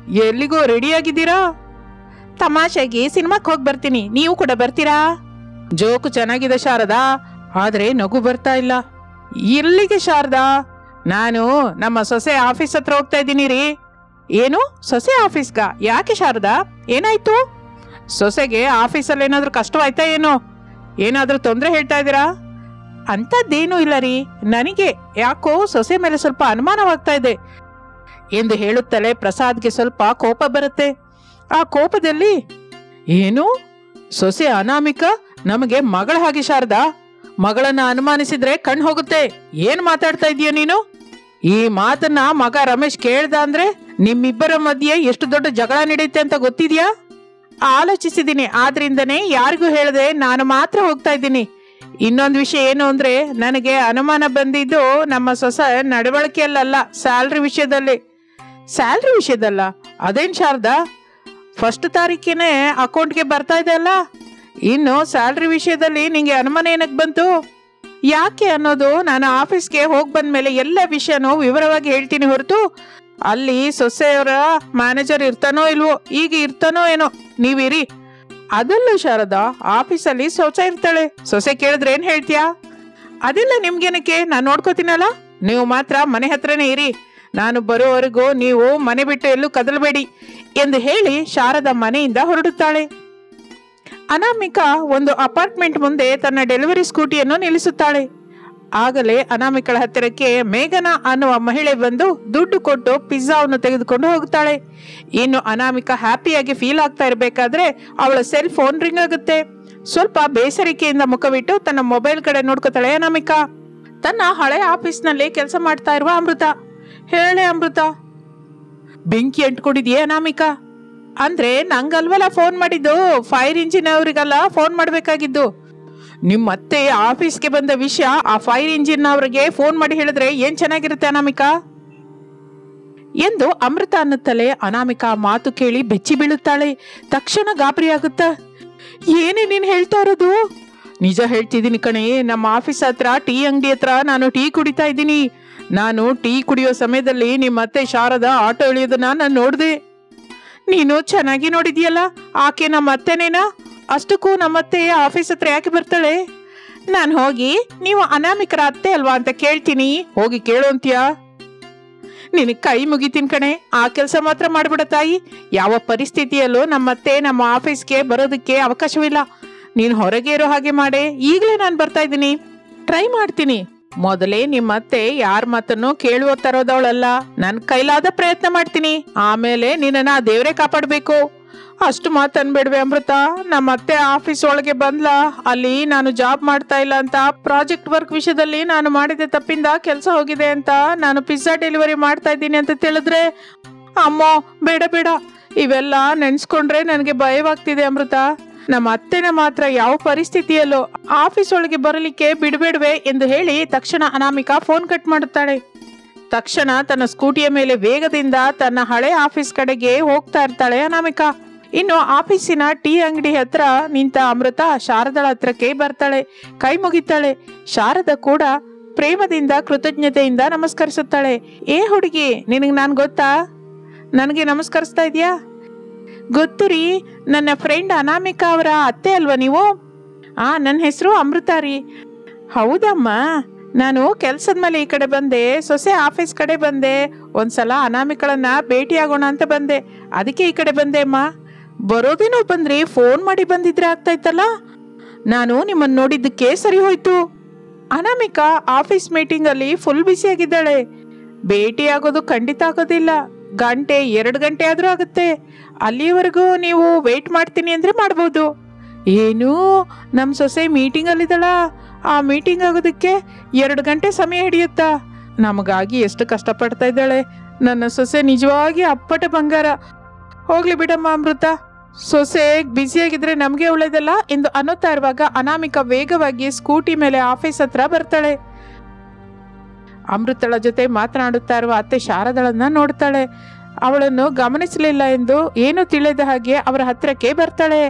ಎಲ್ಲಿಗೋ ರೆಡಿ ಆಗಿದ್ದೀರಾ? ತಮಾಷೆಗೆ ಸಿನಿಮಾಕ್ಕೆ ಹೋಗಿ ಬರ್ತೀನಿ, ನೀವು ಕೂಡ ಬರ್ತೀರಾ? ಜೋಕು ಚೆನ್ನಾಗಿದೆ ಶಾರದಾ, ಆದ್ರೆ ನಗು ಬರ್ತಾ ಇಲ್ಲ. ಎಲ್ಲಿಗೆ ಶಾರದಾ? ನಾನು ನಮ್ಮ ಸೊಸೆ ಆಫೀಸ್ ಹತ್ರ ಹೋಗ್ತಾ ಇದ್ದೀನಿ ರೀ. ಏನು, ಸೊಸೆ ಆಫೀಸ್ಗ? ಯಾಕೆ ಶಾರದಾ, ಏನಾಯ್ತು? ಸೊಸೆಗೆ ಆಫೀಸಲ್ಲಿ ಏನಾದ್ರೂ ಕಷ್ಟವಾಯ್ತಾ ಏನೋ? ಏನಾದ್ರೂ ತೊಂದರೆ ಹೇಳ್ತಾ ಇದ್ದೀರಾ? ಅಂಥದ್ದೇನೂ ಇಲ್ಲ ರೀ, ನನಗೆ ಯಾಕೋ ಸೊಸೆ ಮೇಲೆ ಸ್ವಲ್ಪ ಅನುಮಾನವಾಗ್ತಾ ಇದೆ ಎಂದು ಹೇಳುತ್ತಲೇ ಪ್ರಸಾದ್ಗೆ ಸ್ವಲ್ಪ ಕೋಪ ಬರುತ್ತೆ. ಆ ಕೋಪದಲ್ಲಿ, ಏನು, ಸೊಸೆ ಅನಾಮಿಕಾ ನಮಗೆ ಮಗಳ ಹಾಗೆ ಶಾರದಾ, ಮಗಳನ್ನ ಅನುಮಾನಿಸಿದ್ರೆ ಕಣ್ಣು ಹೋಗುತ್ತೆ. ಏನ್ ಮಾತಾಡ್ತಾ ಇದೀಯ ನೀನು? ಈ ಮಾತನ್ನ ಮಗ ರಮೇಶ್ ಕೇಳ್ದ ಅಂದ್ರೆ ನಿಮ್ಮಿಬ್ಬರ ಮಧ್ಯೆ ಎಷ್ಟು ದೊಡ್ಡ ಜಗಳ ನಡೆಯುತ್ತೆ ಅಂತ ಗೊತ್ತಿದ್ಯಾ? ಆಲೋಚಿಸಿದ್ದೀನಿ, ಆದ್ರಿಂದನೇ ಯಾರಿಗೂ ಹೇಳದೆ ನಾನು ಮಾತ್ರ ಹೋಗ್ತಾ ಇದ್ದೀನಿ. ಇನ್ನೊಂದು ವಿಷಯ ಏನು ಅಂದ್ರೆ, ನನಗೆ ಅನುಮಾನ ಬಂದಿದ್ದು ನಮ್ಮ ಸೊಸೆ ನಡವಳಿಕೆಯಲ್ಲ, ಸ್ಯಾಲ್ರಿ ವಿಷಯದಲ್ಲಿ. ಸ್ಯಾಲ್ರಿ ವಿಷಯದಲ್ಲ? ಅದೇನ್ ಶಾರದಾ, 1 ತಾರೀಕಿನೇ ಅಕೌಂಟ್ಗೆ ಬರ್ತಾ ಇದೆ ಅಲ್ಲ, ಇನ್ನು ಸ್ಯಾಲ್ರಿ ವಿಷಯದಲ್ಲಿ ನಿಂಗೆ ಅನುಮಾನ ಏನಕ್ಕೆ ಬಂತು? ಯಾಕೆ ಅನ್ನೋದು ನಾನು ಆಫೀಸ್ಗೆ ಹೋಗಿ ಬಂದ್ಮೇಲೆ ಎಲ್ಲ ವಿಷಯನೂ ವಿವರವಾಗಿ ಹೇಳ್ತೀನಿ ಹೊರತು ಅಲ್ಲಿ ಸೊಸೆಯವರ ಮ್ಯಾನೇಜರ್ ಇರ್ತಾನೋ ಇಲ್ವೋ, ಈಗ ಇರ್ತಾನೋ ಏನೋ, ನೀವಿರಿ. ಅದಲ್ಲ ಶಾರದಾ, ಆಫೀಸಲ್ಲಿ ಸೊಸೆ ಇರ್ತಾಳೆ, ಸೊಸೆ ಕೇಳಿದ್ರೆ ಏನ್ ಹೇಳ್ತೀಯಾ? ಅದೆಲ್ಲ ನಿಮ್ಗೇನಕ್ಕೆ, ನಾನು ನೋಡ್ಕೋತೀನಲ್ಲ, ನೀವು ಮಾತ್ರ ಮನೆ ಹತ್ರನೇ ಇರಿ, ನಾನು ಬರೋವರೆಗೂ ನೀವು ಮನೆ ಬಿಟ್ಟು ಎಲ್ಲೂ ಕದಲಬೇಡಿ ಎಂದು ಹೇಳಿ ಶಾರದಾ ಮನೆಯಿಂದ ಹೊರಡುತ್ತಾಳೆ. ಅನಾಮಿಕಾ ಒಂದು ಅಪಾರ್ಟ್ಮೆಂಟ್ ಮುಂದೆ ತನ್ನ ಡೆಲಿವರಿ ಸ್ಕೂಟಿಯನ್ನು ನಿಲ್ಲಿಸುತ್ತಾಳೆ. ಆಗಲೇ ಅನಾಮಿಕಳ ಹತ್ತಿರಕ್ಕೆ ಮೇಘನಾ ಅನ್ನುವ ಮಹಿಳೆ ಬಂದು ದುಡ್ಡು ಕೊಟ್ಟು ಪಿಜ್ಜಾವನ್ನು ತೆಗೆದುಕೊಂಡು ಹೋಗುತ್ತಾಳೆ. ಇನ್ನು ಅನಾಮಿಕಾ ಹ್ಯಾಪಿಯಾಗಿ ಫೀಲ್ ಆಗ್ತಾ ಇರಬೇಕಾದ್ರೆ ಅವಳ ಸೆಲ್ ಫೋನ್ ರಿಂಗ್ ಆಗುತ್ತೆ. ಸ್ವಲ್ಪ ಬೇಸರಿಕೆಯಿಂದ ಮುಖವಿಟ್ಟು ತನ್ನ ಮೊಬೈಲ್ ಕಡೆ ನೋಡ್ಕೋತಾಳೆ ಅನಾಮಿಕಾ. ತನ್ನ ಹಳೆ ಆಫೀಸ್ನಲ್ಲಿ ಕೆಲಸ ಮಾಡ್ತಾ ಇರುವ ಅಮೃತ. ಹೇಳೆ ಅಮೃತ, ಬೆಂಕಿ ಅಂಟ್ಕೊಂಡಿದ್ಯೇ ಅನಾಮಿಕಾ? ಅಂದ್ರೆ ನಂಗಲ್ವಲ್ಲ ಫೋನ್ ಮಾಡಿದ್ದು, ಫೈರ್ ಇಂಜಿನ್ ಅವರಿಗೆಲ್ಲ ಫೋನ್ ಮಾಡಬೇಕಾಗಿದ್ದು. ನಿಮ್ಮ ಅತ್ತೆ ಆಫೀಸ್ಗೆ ಬಂದ ವಿಷಯ ಆ ಫೈರ್ ಇಂಜಿನ್ ಅವರಿಗೆ ಫೋನ್ ಮಾಡಿ ಹೇಳಿದ್ರೆ ಏನ್ ಚೆನ್ನಾಗಿರುತ್ತೆ ಅನಾಮಿಕಾ ಎಂದು ಅಮೃತ ಅನ್ನುತ್ತಲೇ ಅನಾಮಿಕಾ ಮಾತು ಕೇಳಿ ಬೆಚ್ಚಿ ಬೀಳುತ್ತಾಳೆ. ತಕ್ಷಣ ಗಾಬರಿ ಆಗುತ್ತಾ, ಏನೇ ನೀನ್ ಹೇಳ್ತಾ ಇರೋದು? ನಿಜ ಹೇಳ್ತಿದ್ದೀನಿ ಕಣೆ, ನಮ್ಮ ಆಫೀಸ್ ಹತ್ರ ಟೀ ಅಂಗಡಿ ಹತ್ರ ನಾನು ಟೀ ಕುಡಿತಾ ಇದ್ದೀನಿ. ನಾನು ಟೀ ಕುಡಿಯೋ ಸಮಯದಲ್ಲಿ ನಿಮ್ಮ ಅತ್ತೆ ಶಾರದಾ ಆಟೋ ಇಳಿಯೋದನ್ನ ನಾನು ನೋಡಿದೆ. ನೀನು ಚೆನ್ನಾಗಿ ನೋಡಿದ್ಯಲ್ಲ, ಆಕೆ ನಮ್ಮ ಅತ್ತೆನೇನಾ? ಅಷ್ಟಕ್ಕೂ ನಮ್ಮತ್ತೆ ಆಫೀಸ್ ಹತ್ರ ಯಾಕೆ ಬರ್ತಾಳೆ? ನಾನು ಹೋಗಿ ನೀವು ಅನಾಮಿಕರ ಅತ್ತೆ ಅಲ್ವಾ ಅಂತ ಕೇಳ್ತೀನಿ, ಹೋಗಿ ಕೇಳು ಅಂತೀಯಾ? ನಿನಗೆ ಕೈ ಮುಗಿತೀನಿ ಕಣೆ, ಆ ಕೆಲಸ ಮಾತ್ರ ಮಾಡ್ಬಿಡ ತಾಯಿ. ಯಾವ ಪರಿಸ್ಥಿತಿಯಲ್ಲೂ ನಮ್ಮತ್ತೆ ನಮ್ಮ ಆಫೀಸ್ಗೆ ಬರೋದಕ್ಕೆ ಅವಕಾಶವಿಲ್ಲ. ನೀನು ಹೊರಗೆ ಇರೋ ಹಾಗೆ ಮಾಡೆ. ಈಗಲೇ ನಾನು ಬರ್ತಾ ಇದ್ದೀನಿ, ಟ್ರೈ ಮಾಡ್ತೀನಿ. ಮೊದಲೇ ನಿಮ್ಮತ್ತೆ ಯಾರ ಮಾತನ್ನು ಕೇಳುವ ತರೋದವಳಲ್ಲ, ನನ್ ಕೈಲಾದ ಪ್ರಯತ್ನ ಮಾಡ್ತೀನಿ. ಆಮೇಲೆ ನಿನ್ನ ದೇವರೇ ಕಾಪಾಡ್ಬೇಕು. ಅಷ್ಟು ಮಾತು ಅನ್ಬೇಡ್ವೆ ಅಮೃತ. ನಮ್ಮತ್ತೆ ಆಫೀಸ್ ಒಳಗೆ ಬಂದ್ಲ, ಅಲ್ಲಿ ನಾನು ಜಾಬ್ ಮಾಡ್ತಾ ಇಲ್ಲ ಅಂತ, ಪ್ರಾಜೆಕ್ಟ್ ವರ್ಕ್ ವಿಷಯದಲ್ಲಿ ನಾನು ಮಾಡಿದ ತಪ್ಪಿಂದ ಕೆಲಸ ಹೋಗಿದೆ ಅಂತ, ನಾನು ಪಿಜ್ಜಾ ಡೆಲಿವರಿ ಮಾಡ್ತಾ ಇದ್ದೀನಿ ಅಂತ ತಿಳಿದ್ರೆ, ಅಮ್ಮೋ ಬೇಡ ಬೇಡ, ಇವೆಲ್ಲ ನೆನ್ಸ್ಕೊಂಡ್ರೆ ನನಗೆ ಭಯವಾಗ್ತಿದೆ ಅಮೃತ. ನಮ್ಮ ಅತ್ತೆನ ಮಾತ್ರ ಯಾವ ಪರಿಸ್ಥಿತಿಯಲ್ಲೂ ಆಫೀಸ್ ಒಳಗೆ ಬರಲಿಕ್ಕೆ ಬಿಡಬೇಡ್ವೆ ಎಂದು ಹೇಳಿ ತಕ್ಷಣ ಅನಾಮಿಕಾ ಫೋನ್ ಕಟ್ ಮಾಡುತ್ತಾಳೆ. ತಕ್ಷಣ ತನ್ನ ಸ್ಕೂಟಿಯ ಮೇಲೆ ವೇಗದಿಂದ ತನ್ನ ಹಳೆ ಆಫೀಸ್ ಕಡೆಗೆ ಹೋಗ್ತಾ ಇರ್ತಾಳೆ ಅನಾಮಿಕಾ. ಇನ್ನು ಆಫೀಸಿನ ಟೀ ಅಂಗಡಿ ಹತ್ರ ನಿಂತ ಅಮೃತ ಶಾರದಳ ಹತ್ರಕ್ಕೆ ಬರ್ತಾಳೆ, ಕೈ ಮುಗಿತಾಳೆ. ಶಾರದಾ ಕೂಡ ಪ್ರೇಮದಿಂದ ಕೃತಜ್ಞತೆಯಿಂದ ನಮಸ್ಕರಿಸುತ್ತಾಳೆ. ಏ ಹುಡುಗಿ, ನಿನಗೆ ನಾನು ಗೊತ್ತಾ? ನನಗೆ ನಮಸ್ಕರಿಸ್ತಾ ಇದೆಯಾ? ಗೊತ್ತು ರೀ, ನನ್ನ ಫ್ರೆಂಡ್ ಅನಾಮಿಕಾ ಅವರ ಅತ್ತೆ ಅಲ್ವಾ ನೀವು? ನನ್ನ ಹೆಸರು ಅಮೃತ ರೀ. ಹೌದಮ್ಮ, ನಾನು ಕೆಲ್ಸದ ಮೇಲೆ ಈ ಕಡೆ ಬಂದೆ, ಸೊಸೆ ಆಫೀಸ್ ಕಡೆ ಬಂದೆ. ಒಂದ್ಸಲ ಅನಾಮಿಕಳನ್ನ ಭೇಟಿಯಾಗೋಣ ಅಂತ ಬಂದೆ, ಅದಕ್ಕೆ ಈ ಕಡೆ ಬಂದೆ ಅಮ್ಮ. ಬರೋದೇನೋ ಬಂದ್ರಿ, ಫೋನ್ ಮಾಡಿ ಬಂದಿದ್ರೆ ಆಗ್ತಾ ಇತ್ತಲ್ಲ. ನಾನು ನಿಮ್ಮನ್ನು ನೋಡಿದ್ದಕ್ಕೆ ಸರಿ ಹೋಯ್ತು. ಅನಾಮಿಕಾ ಆಫೀಸ್ ಮೀಟಿಂಗ್ ಅಲ್ಲಿ ಫುಲ್ ಬಿಸಿ ಆಗಿದ್ದಾಳೆ. ಭೇಟಿ ಆಗೋದು ಖಂಡಿತ ಆಗೋದಿಲ್ಲ, 1-2 ಗಂಟೆ ಆದ್ರೂ ಆಗುತ್ತೆ. ಅಲ್ಲಿವರೆಗೂ ನೀವು ವೇಟ್ ಮಾಡ್ತೀನಿ ಅಂದ್ರೆ ಮಾಡ್ಬೋದು. ಏನು, ನಮ್ಮ ಸೊಸೆ ಮೀಟಿಂಗ್ ಅಲ್ಲಿದ್ದಾಳ? ಆ ಮೀಟಿಂಗ್ ಆಗೋದಕ್ಕೆ 2 ಗಂಟೆ ಸಮಯ ಹಿಡಿಯುತ್ತಾ? ನಮಗಾಗಿ ಎಷ್ಟು ಕಷ್ಟಪಡ್ತಾ ಇದ್ದಾಳೆ ನನ್ನ ಸೊಸೆ, ನಿಜವಾಗಿ ಅಪ್ಪಟ ಬಂಗಾರ. ಹೋಗ್ಲಿ ಬಿಡಮ್ಮ ಅಮೃತ, ಸೊಸೆ ಬ್ಯುಸಿಯಾಗಿದ್ರೆ ನಮಗೆ ಒಳ್ಳೇದಲ್ಲ ಎಂದು ಅನ್ನುತ್ತಾ ಇರುವಾಗ ಅನಾಮಿಕಾ ವೇಗವಾಗಿ ಸ್ಕೂಟಿ ಮೇಲೆ ಆಫೀಸ್ ಹತ್ರ ಬರ್ತಾಳೆ. ಅಮೃತಳ ಜೊತೆ ಮಾತನಾಡುತ್ತಾ ಇರುವ ಅತ್ತೆ ಶಾರದಳನ್ನ ನೋಡ್ತಾಳೆ. ಅವಳನ್ನು ಗಮನಿಸಲಿಲ್ಲ ಎಂದು ಏನು ತಿಳಿದ ಹಾಗೆ ಅವರ ಹತ್ರಕ್ಕೆ ಬರ್ತಾಳೆ.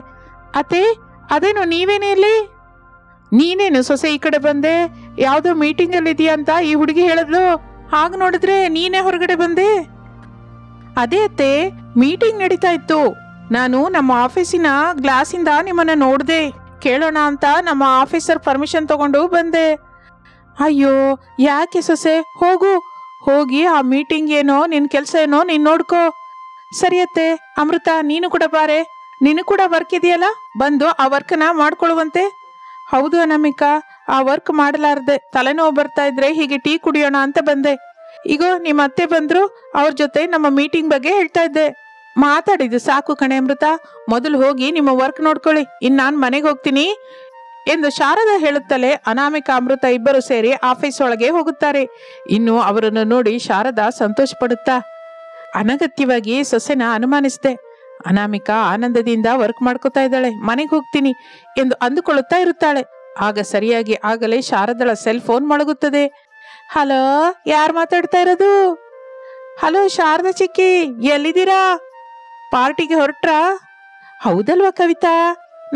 ಅತ್ತೆ, ಅದೇನು ನೀವೇನೇ ಇಲ್ಲಿ? ನೀನೇನು ಸೊಸೆ ಈ ಕಡೆ ಬಂದೆ? ಯಾವುದೋ ಮೀಟಿಂಗ್ ಅಲ್ಲಿ ಇದೆಯಾ ಅಂತ ಈ ಹುಡುಗಿ ಹೇಳಿದ್ಲು. ಹಾಗ ನೋಡಿದ್ರೆ ನೀನೇ ಹೊರಗಡೆ ಬಂದೆ. ಅದೇ ಅತ್ತೆ, ಮೀಟಿಂಗ್ ನಡೀತಾ ಇತ್ತು. ನಾನು ನಮ್ಮ ಆಫೀಸಿನ ಗ್ಲಾಸಿಂದ ನಿಮ್ಮನ್ನ ನೋಡ್ದೆ. ಕೇಳೋಣ ಅಂತ ನಮ್ಮ ಆಫೀಸರ್ ಪರ್ಮಿಷನ್ ತಗೊಂಡು ಬಂದೆ. ಅಯ್ಯೋ, ಯಾಕೆ ಸೊಸೆ? ಹೋಗಿ ಆ ಮೀಟಿಂಗ್ ಏನೋ, ನಿನ್ ಕೆಲಸ ಏನೋ ನೀನ್ ನೋಡ್ಕೋ. ಸರಿಯತ್ತೆ. ಅಮೃತ, ನೀನು ಕೂಡ ಬಾರೆ. ನೀನು ಕೂಡ ವರ್ಕ್ ಇದೆಯಲ್ಲ, ಬಂದು ಆ ವರ್ಕ್ನ ಮಾಡ್ಕೊಳ್ಳುವಂತೆ. ಹೌದು ಅನಾಮಿಕಾ, ಆ ವರ್ಕ್ ಮಾಡಲಾರ್ದೆ ತಲೆನೋವು ಬರ್ತಾ ಇದ್ರೆ ಹೀಗೆ ಟೀ ಕುಡಿಯೋಣ ಅಂತ ಬಂದೆ. ಈಗ ನಿಮ್ಮ ಅತ್ತೆ ಬಂದ್ರು, ಅವ್ರ ಜೊತೆ ನಮ್ಮ ಮೀಟಿಂಗ್ ಬಗ್ಗೆ ಹೇಳ್ತಾ ಇದ್ದೆ. ಮಾತಾಡಿದ್ದು ಸಾಕು ಕಣೆ ಅಮೃತ, ಮೊದಲು ಹೋಗಿ ನಿಮ್ಮ ವರ್ಕ್ ನೋಡ್ಕೊಳ್ಳಿ, ನಾನ್ ಮನೆಗೆ ಹೋಗ್ತೀನಿ ಎಂದು ಶಾರದಾ ಹೇಳುತ್ತಲೇ ಅನಾಮಿಕಾ ಅಮೃತ ಇಬ್ಬರು ಸೇರಿ ಆಫೀಸ್ ಒಳಗೆ ಹೋಗುತ್ತಾರೆ. ಇನ್ನು ಅವರನ್ನು ನೋಡಿ ಶಾರದಾ ಸಂತೋಷ ಪಡುತ್ತಾ, ಅನಗತ್ಯವಾಗಿ ಸೊಸೆನ ಅನುಮಾನಿಸಿದೆ. ಅನಾಮಿಕಾ ಆನಂದದಿಂದ ವರ್ಕ್ ಮಾಡ್ಕೋತಾ ಇದ್ದಾಳೆ, ಮನೆಗೆ ಹೋಗ್ತೀನಿ ಎಂದು ಅಂದುಕೊಳ್ಳುತ್ತಾ ಇರುತ್ತಾಳೆ. ಆಗ ಸರಿಯಾಗಿ ಆಗಲೇ ಶಾರದಳ ಸೆಲ್ ಫೋನ್ ಮೊಳಗುತ್ತದೆ. ಹಲೋ, ಯಾರು ಮಾತಾಡ್ತಾ ಇರೋದು? ಹಲೋ ಶಾರದಾ ಚಿಕ್ಕಿ, ಎಲ್ಲಿದ್ದೀರಾ? ಪಾರ್ಟಿಗೆ ಹೊರಟ್ರಾ? ಹೌದಲ್ವಾ ಕವಿತಾ,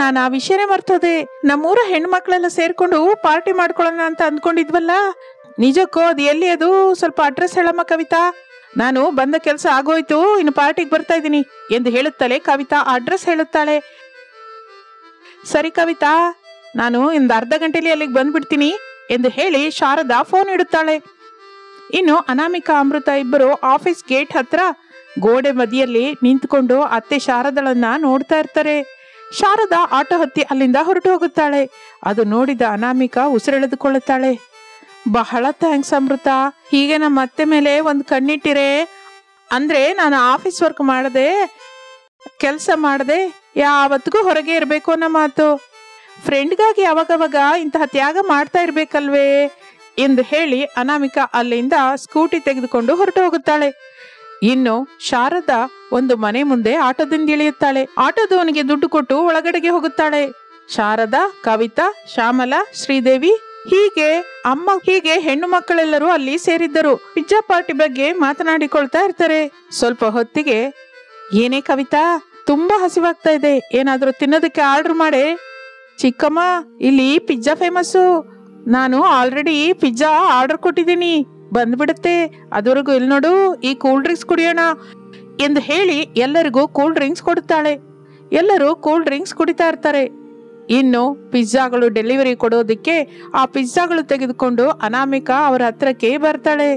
ನಾನು ಆ ವಿಷಯನೇ ಮರ್ತೋದೆ. ನಮ್ಮೂರ ಹೆಣ್ಮಕ್ಳೆಲ್ಲ ಸೇರ್ಕೊಂಡು ಪಾರ್ಟಿ ಮಾಡ್ಕೊಳ್ಳೋಣ ಅಂತ ಅಂದ್ಕೊಂಡಿದ್ವಲ್ಲ, ನಿಜಕ್ಕೂ ಅದು ಎಲ್ಲಿ? ಅದು ಸ್ವಲ್ಪ ಅಡ್ರೆಸ್ ಹೇಳಮ್ಮ ಕವಿತಾ. ನಾನು ಬಂದ ಕೆಲಸ ಆಗೋಯ್ತು, ಇನ್ನು ಪಾರ್ಟಿಗೆ ಬರ್ತಾ ಇದ್ದೀನಿ ಎಂದು ಹೇಳುತ್ತಲೇ ಕವಿತಾ ಅಡ್ರೆಸ್ ಹೇಳುತ್ತಾಳೆ. ಸರಿ ಕವಿತಾ, ನಾನು ಒಂದು ಅರ್ಧ ಗಂಟೆಯಲ್ಲಿ ಅಲ್ಲಿಗೆ ಬಂದ್ಬಿಡ್ತೀನಿ ಎಂದು ಹೇಳಿ ಶಾರದಾ ಫೋನ್ ಇಡುತ್ತಾಳೆ. ಇನ್ನು ಅನಾಮಿಕಾ ಅಮೃತ ಇಬ್ಬರು ಆಫೀಸ್ ಗೇಟ್ ಹತ್ರ ಗೋಡೆ ಮಧ್ಯದಲ್ಲಿ ನಿಂತ್ಕೊಂಡು ಅತ್ತೆ ಶಾರದಳನ್ನ ನೋಡ್ತಾ ಇರ್ತಾರೆ. ಶಾರದಾ ಆಟೋ ಹತ್ತಿ ಅಲ್ಲಿಂದ ಹೊರಟು ಹೋಗುತ್ತಾಳೆ. ಅದು ನೋಡಿದ ಅನಾಮಿಕಾ ಉಸಿರೆಳೆದುಕೊಳ್ಳುತ್ತಾಳೆ. ಬಹಳ ಥ್ಯಾಂಕ್ಸ್ ಅಮೃತ, ಹೀಗೆ ನಮ್ಮ ಅತ್ತೆ ಮೇಲೆ ಒಂದು ಕಣ್ಣಿಟ್ಟಿರೆ. ಅಂದ್ರೆ ನಾನು ಆಫೀಸ್ ವರ್ಕ್ ಮಾಡದೆ, ಕೆಲಸ ಮಾಡದೆ, ಯಾವತ್ತಿಗೂ ಹೊರಗೆ ಇರಬೇಕು ಅನ್ನೋ ಮಾತು. ಫ್ರೆಂಡ್ಗಾಗಿ ಅವಾಗವಾಗ ಇಂತಹ ತ್ಯಾಗ ಮಾಡ್ತಾ ಇರ್ಬೇಕಲ್ವೇ ಎಂದು ಹೇಳಿ ಅನಾಮಿಕಾ ಅಲ್ಲಿಂದ ಸ್ಕೂಟಿ ತೆಗೆದುಕೊಂಡು ಹೊರಟು ಹೋಗುತ್ತಾಳೆ. ಇನ್ನು ಶಾರದಾ ಒಂದು ಮನೆ ಮುಂದೆ ಆಟೋದಿಂದ ಇಳಿಯುತ್ತಾಳೆ. ಆಟೋದವನಿಗೆ ದುಡ್ಡು ಕೊಟ್ಟು ಒಳಗಡೆಗೆ ಹೋಗುತ್ತಾಳೆ. ಶಾರದಾ, ಕವಿತಾ, ಶ್ಯಾಮಲಾ, ಶ್ರೀದೇವಿ ಹೀಗೆ ಹೆಣ್ಣು ಮಕ್ಕಳೆಲ್ಲರೂ ಅಲ್ಲಿ ಸೇರಿದ್ದರು. ಪಿಜ್ಜಾ ಪಾರ್ಟಿ ಬಗ್ಗೆ ಮಾತನಾಡಿಕೊಳ್ತಾ ಇರ್ತಾರೆ. ಸ್ವಲ್ಪ ಹೊತ್ತಿಗೆ, ಏನೇ ಕವಿತಾ, ತುಂಬಾ ಹಸಿವಾಗ್ತಾ ಇದೆ, ಏನಾದ್ರೂ ತಿನ್ನೋದಕ್ಕೆ ಆರ್ಡರ್ ಮಾಡೆ. ಚಿಕ್ಕಮ್ಮ, ಇಲ್ಲಿ ಪಿಜ್ಜಾ ಫೇಮಸ್ಸು, ನಾನು ಆಲ್ರೆಡಿ ಪಿಜ್ಜಾ ಆರ್ಡರ್ ಕೊಟ್ಟಿದ್ದೀನಿ, ಬಂದ್ಬಿಡುತ್ತೆ. ಅದುವರೆಗೂ ಇಲ್ಲಿ ನೋಡು, ಈ ಕೂಲ್ ಡ್ರಿಂಕ್ಸ್ ಕುಡಿಯೋಣ ಎಂದು ಹೇಳಿ ಎಲ್ಲರಿಗೂ ಕೂಲ್ ಡ್ರಿಂಕ್ಸ್ ಕೊಡುತ್ತಾಳೆ. ಎಲ್ಲರೂ ಕೂಲ್ ಡ್ರಿಂಕ್ಸ್ ಕುಡಿತಾ ಇರ್ತಾರೆ. ಇನ್ನು ಪಿಜ್ಜಾಗಳು ಡೆಲಿವರಿ ಕೊಡೋದಕ್ಕೆ ಆ ಪಿಜ್ಜಾಗಳು ತೆಗೆದುಕೊಂಡು ಅನಾಮಿಕಾ ಅವರ ಹತ್ರಕ್ಕೆ ಬರ್ತಾಳೆ.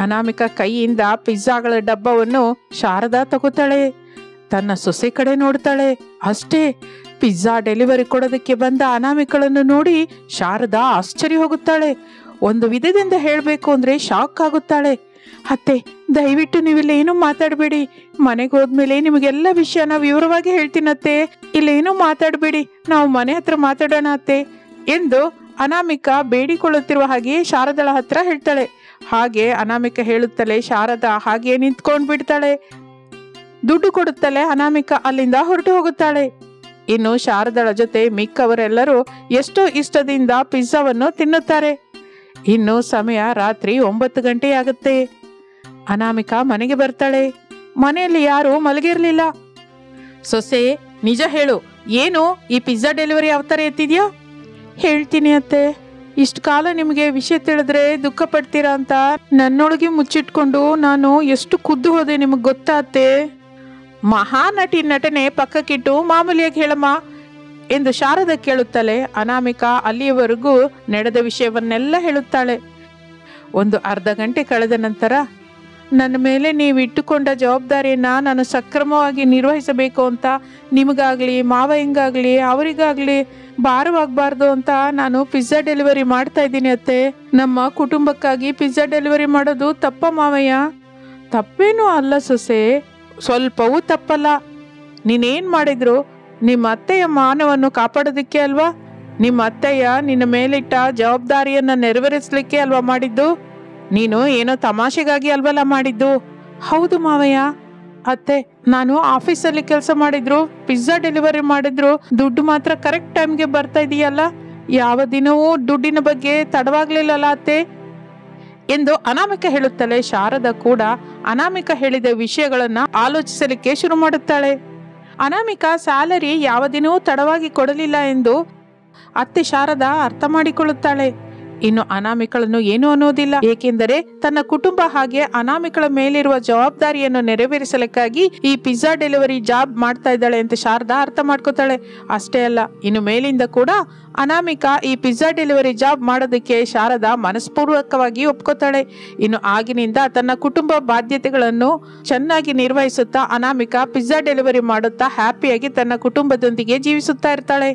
ಅನಾಮಿಕಾ ಕೈಯಿಂದ ಪಿಜ್ಜಾಗಳ ಡಬ್ಬವನ್ನು ಶಾರದಾ ತಗೋತಾಳೆ. ತನ್ನ ಸೊಸೆ ಕಡೆ ನೋಡ್ತಾಳೆ. ಅಷ್ಟೇ, ಪಿಜ್ಜಾ ಡೆಲಿವರಿ ಕೊಡೋದಕ್ಕೆ ಬಂದ ಅನಾಮಿಕಳನ್ನು ನೋಡಿ ಶಾರದಾ ಆಶ್ಚರ್ಯ ಹೋಗುತ್ತಾಳೆ. ಒಂದು ವಿಧದಿಂದ ಹೇಳಬೇಕು ಅಂದ್ರೆ ಶಾಕ್ ಆಗುತ್ತಾಳೆ. ಅತ್ತೆ, ದಯವಿಟ್ಟು ನೀವಿಲ್ಲ ಏನೂ ಮಾತಾಡಬೇಡಿ, ಮನೆಗೆ ಹೋದ್ಮೇಲೆ ನಿಮಗೆಲ್ಲ ವಿಷಯನ ವಿವರವಾಗಿ ಹೇಳ್ತೀನತ್ತೆ, ಇಲ್ಲೇನೂ ಮಾತಾಡಬೇಡಿ, ನಾವು ಮನೆ ಹತ್ರ ಮಾತಾಡೋಣ ಅತ್ತೆ ಎಂದು ಅನಾಮಿಕಾ ಬೇಡಿಕೊಳ್ಳುತ್ತಿರುವ ಹಾಗೆ ಶಾರದಳ ಹತ್ರ ಹೇಳ್ತಾಳೆ. ಹಾಗೆ ಅನಾಮಿಕಾ ಹೇಳುತ್ತಲೇ ಶಾರದಾ ಹಾಗೆ ನಿಂತ್ಕೊಂಡ್ ಬಿಡ್ತಾಳೆ. ದುಡ್ಡು ಕೊಡುತ್ತಲೇ ಅನಾಮಿಕಾ ಅಲ್ಲಿಂದ ಹೊರಟು ಹೋಗುತ್ತಾಳೆ. ಇನ್ನು ಶಾರದಳ ಜೊತೆ ಮಿಕ್ಕವರೆಲ್ಲರೂ ಎಷ್ಟೋ ಇಷ್ಟದಿಂದ ಪಿಜ್ಜಾವನ್ನು ತಿನ್ನುತ್ತಾರೆ. ಇನ್ನು ಸಮಯ ರಾತ್ರಿ 9 ಗಂಟೆಯಾಗುತ್ತೆ. ಅನಾಮಿಕಾ ಮನೆಗೆ ಬರ್ತಾಳೆ. ಮನೆಯಲ್ಲಿ ಯಾರು ಮಲಗಿರ್ಲಿಲ್ಲ. ಸೊಸೆ, ನಿಜ ಹೇಳು, ಏನು ಈ ಪಿಜ್ಜಾ ಡೆಲಿವರಿ ಅವತಾರ ಎತ್ತಿದ್ಯಾ? ಹೇಳ್ತೀನಿ ಅತ್ತೆ, ಇಷ್ಟು ಕಾಲ ನಿಮಗೆ ವಿಷಯ ತಿಳಿದ್ರೆ ದುಃಖ ಪಡ್ತೀರಾ ಅಂತ ನನ್ನೊಳಗೆ ಮುಚ್ಚಿಟ್ಕೊಂಡು ನಾನು ಎಷ್ಟು ಖುದ್ದು ಹೋದೆ ನಿಮಗೆ ಗೊತ್ತಾತ್ತೆ. ಮಹಾನಟಿ ನಟನೆ ಪಕ್ಕಕ್ಕಿಟ್ಟು ಮಾಮೂಲಿಯಾಗಿ ಹೇಳಮ್ಮ ಎಂದು ಶಾರದಾ ಕೇಳುತ್ತಲೇ ಅನಾಮಿಕಾ ಅಲ್ಲಿಯವರೆಗೂ ನಡೆದ ವಿಷಯವನ್ನೆಲ್ಲ ಹೇಳುತ್ತಾಳೆ. ಒಂದು ಅರ್ಧ ಗಂಟೆ ಕಳೆದ ನಂತರ, ನನ್ನ ಮೇಲೆ ನೀವು ಇಟ್ಟುಕೊಂಡ ಜವಾಬ್ದಾರಿಯನ್ನ ನಾನು ಸಕ್ರಮವಾಗಿ ನಿರ್ವಹಿಸಬೇಕು ಅಂತ ನಿಮಗಾಗ್ಲಿ ಮಾವಯ್ಯಂಗಾಗ್ಲಿ ಅವರಿಗಾಗ್ಲಿ ಭಾರವಾಗಬಾರ್ದು ಅಂತ ನಾನು ಪಿಜ್ಜಾ ಡೆಲಿವರಿ ಮಾಡ್ತಾ ಇದ್ದೀನಿ ಅತ್ತೆ. ನಮ್ಮ ಕುಟುಂಬಕ್ಕಾಗಿ ಪಿಜ್ಜಾ ಡೆಲಿವರಿ ಮಾಡೋದು ತಪ್ಪ ಮಾವಯ್ಯ? ತಪ್ಪೇನೂ ಅಲ್ಲ ಸೊಸೆ, ಸ್ವಲ್ಪವೂ ತಪ್ಪಲ್ಲ. ನೀನೇನ್ ಮಾಡಿದ್ರು ನಿಮ್ಮ ಅತ್ತೆಯ ಮಾನವನ್ನು ಕಾಪಾಡೋದಕ್ಕೆ ಅಲ್ವಾ? ನಿಮ್ಮ ಅತ್ತೆಯ ನಿನ್ನ ಮೇಲಿಟ್ಟ ಜವಾಬ್ದಾರಿಯನ್ನ ನೆರವೇರಿಸಲಿಕ್ಕೆ ಅಲ್ವಾ ಮಾಡಿದ್ದು? ನೀನು ಏನೋ ತಮಾಷೆಗಾಗಿ ಅಲ್ವಲ್ಲ ಮಾಡಿದ್ದು? ಹೌದು ಮಾವಯ್ಯ, ಅತ್ತೆ, ನಾನು ಆಫೀಸಲ್ಲಿ ಕೆಲಸ ಮಾಡಿದ್ರು, ಪಿಜ್ಜಾ ಡೆಲಿವರಿ ಮಾಡಿದ್ರು, ದುಡ್ಡು ಮಾತ್ರ ಕರೆಕ್ಟ್ ಟೈಮ್ಗೆ ಬರ್ತಾ ಇದೆಯಲ್ಲ, ಯಾವ ದಿನವೂ ದುಡ್ಡಿನ ಬಗ್ಗೆ ತಡವಾಗ್ಲಿಲ್ಲಲ್ಲ ಅತ್ತೆ ಎಂದು ಅನಾಮಿಕ ಹೇಳುತ್ತಲೇ ಶಾರದಾ ಕೂಡ ಅನಾಮಿಕ ಹೇಳಿದ ವಿಷಯಗಳನ್ನ ಆಲೋಚಿಸಲಿಕ್ಕೆ ಶುರು ಮಾಡುತ್ತಾಳೆ. ಅನಾಮಿಕ ಸ್ಯಾಲರಿ ಯಾವ ದಿನವೂ ತಡವಾಗಿ ಕೊಡಲಿಲ್ಲ ಎಂದು ಅತ್ತೆ ಶಾರದಾ ಅರ್ಥ ಮಾಡಿಕೊಳ್ಳುತ್ತಾಳೆ. ಇನ್ನು ಅನಾಮಿಕಳನ್ನು ಏನು ಅನ್ನೋದಿಲ್ಲ, ಏಕೆಂದರೆ ತನ್ನ ಕುಟುಂಬ ಹಾಗೆ ಅನಾಮಿಕಳ ಮೇಲಿರುವ ಜವಾಬ್ದಾರಿಯನ್ನು ನೆರವೇರಿಸಲಿಕ್ಕಾಗಿ ಈ ಪಿಜ್ಜಾ ಡೆಲಿವರಿ ಜಾಬ್ ಮಾಡ್ತಾ ಇದ್ದಾಳೆ ಅಂತ ಶಾರದಾ ಅರ್ಥ ಮಾಡ್ಕೋತಾಳೆ. ಅಷ್ಟೇ ಅಲ್ಲ, ಇನ್ನು ಮೇಲಿಂದ ಕೂಡ ಅನಾಮಿಕ ಈ ಪಿಜ್ಜಾ ಡೆಲಿವರಿ ಜಾಬ್ ಮಾಡೋದಕ್ಕೆ ಶಾರದಾ ಮನಸ್ಪೂರ್ವಕವಾಗಿ ಒಪ್ಕೋತಾಳೆ. ಇನ್ನು ಆಗಿನಿಂದ ತನ್ನ ಕುಟುಂಬ ಬಾಧ್ಯತೆಗಳನ್ನು ಚೆನ್ನಾಗಿ ನಿರ್ವಹಿಸುತ್ತಾ ಅನಾಮಿಕ ಪಿಜ್ಜಾ ಡೆಲಿವರಿ ಮಾಡುತ್ತಾ ಹ್ಯಾಪಿಯಾಗಿ ತನ್ನ ಕುಟುಂಬದೊಂದಿಗೆ ಜೀವಿಸುತ್ತಾ ಇರ್ತಾಳೆ.